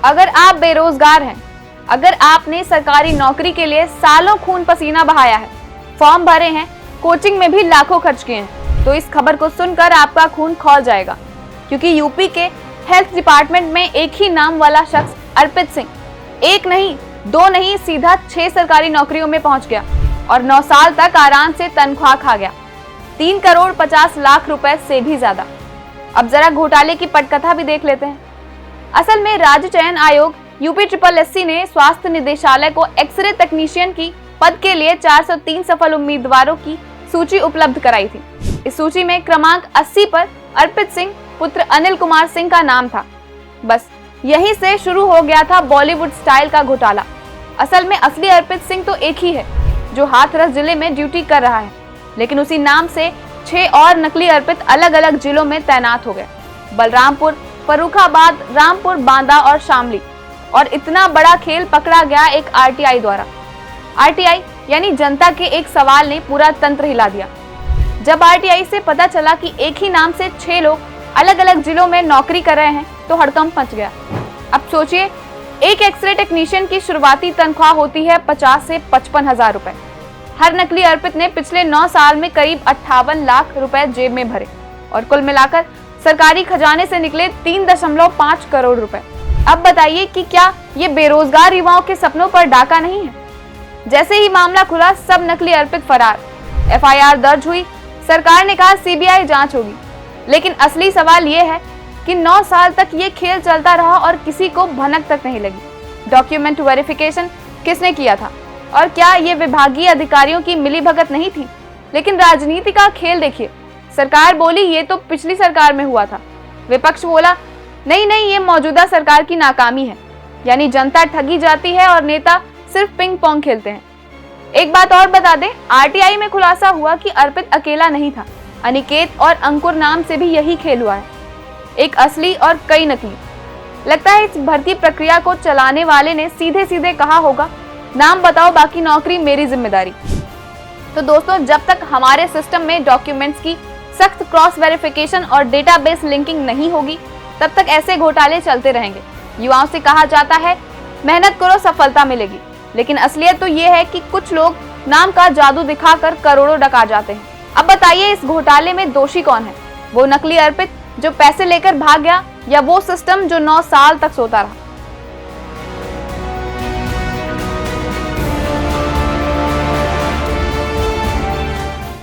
अगर आप बेरोजगार हैं, अगर आपने सरकारी नौकरी के लिए सालों खून पसीना बहाया है, फॉर्म भरे हैं, कोचिंग में भी लाखों खर्च किए हैं, तो इस खबर को सुनकर आपका खून खौल जाएगा। क्योंकि यूपी के हेल्थ डिपार्टमेंट में एक ही नाम वाला शख्स अर्पित सिंह एक नहीं, दो नहीं, सीधा 6 सरकारी नौकरियों में पहुंच गया और 9 साल तक आराम से तनख्वाह खा गया, 3 करोड़ 50 लाख रुपए से भी ज्यादा। अब जरा घोटाले की पटकथा भी देख लेते हैं। असल में राज्य चयन आयोग UPSSC ने स्वास्थ्य निदेशालय को एक्सरे तकनीशियन की पद के लिए 403 सफल उम्मीदवारों की सूची उपलब्ध कराई थी। इस सूची में क्रमांक 80 पर अर्पित सिंह पुत्र अनिल कुमार सिंह का नाम था। बस यहीं से शुरू हो गया था बॉलीवुड स्टाइल का घोटाला। असल में असली अर्पित सिंह तो एक ही है जो हाथरस जिले में ड्यूटी कर रहा है, लेकिन उसी नाम से 6 और नकली अर्पित अलग अलग जिलों में तैनात हो गए, बलरामपुर, फर्रुखाबाद, रामपुर, बांदा और शामली। और इतना बड़ा खेल पकड़ा गया एक RTI द्वारा। RTI यानी जनता के एक सवाल ने पूरा तंत्र हिला दिया। जब RTI से पता चला कि एक ही नाम से 6 लोग अलग अलग जिलों में नौकरी कर रहे हैं तो हड़कंप मच गया। अब सोचिए, एक एक्सरे टेक्नीशियन की शुरुआती तनख्वाह होती है 50 से 55 हजार रुपए। हर नकली अर्पित ने पिछले 9 साल में करीब 58 लाख रुपए जेब में भरे और कुल मिलाकर सरकारी खजाने से निकले 3.5 करोड़ रुपए। अब बताइए कि क्या ये बेरोजगार युवाओं के सपनों पर डाका नहीं है? जैसे ही मामला खुला, सब नकली अर्पित फरार। FIR दर्ज हुई, सरकार ने कहा CBI जांच होगी। लेकिन असली सवाल ये है कि 9 साल तक ये खेल चलता रहा और किसी को भनक तक नहीं लगी। डॉक्यूमेंट वेरिफिकेशन किसने किया था? और क्या ये विभागीय अधिकारियों की मिलीभगत नहीं थी? लेकिन राजनीति का खेल देखिए। सरकार बोली ये तो पिछली सरकार में हुआ था, विपक्ष बोला नहीं नहीं, ये मौजूदा सरकार की नाकामी है। यानी जनता ठगी जाती है और नेता सिर्फ पिंग पोंग खेलते हैं। एक बात और बता दें, RTI में खुलासा हुआ कि अर्पित अकेला नहीं था, अनिकेत और अंकुर नाम से भी यही खेल हुआ है, एक असली और कई नकली। लगता है इस भर्ती प्रक्रिया को चलाने वाले ने सीधे सीधे कहा होगा, नाम बताओ, बाकी नौकरी मेरी जिम्मेदारी। तो दोस्तों, जब तक हमारे सिस्टम में डॉक्यूमेंट्स की सख्त क्रॉस वेरिफिकेशन और डेटाबेस लिंकिंग नहीं होगी, तब तक ऐसे घोटाले चलते रहेंगे। युवाओं से कहा जाता है मेहनत करो, सफलता मिलेगी, लेकिन असलियत तो ये है कि कुछ लोग नाम का जादू दिखाकर करोड़ों डका जाते हैं। अब बताइए, इस घोटाले में दोषी कौन है? वो नकली अर्पित जो पैसे लेकर भाग गया, या वो सिस्टम जो 9 साल तक सोता रहा?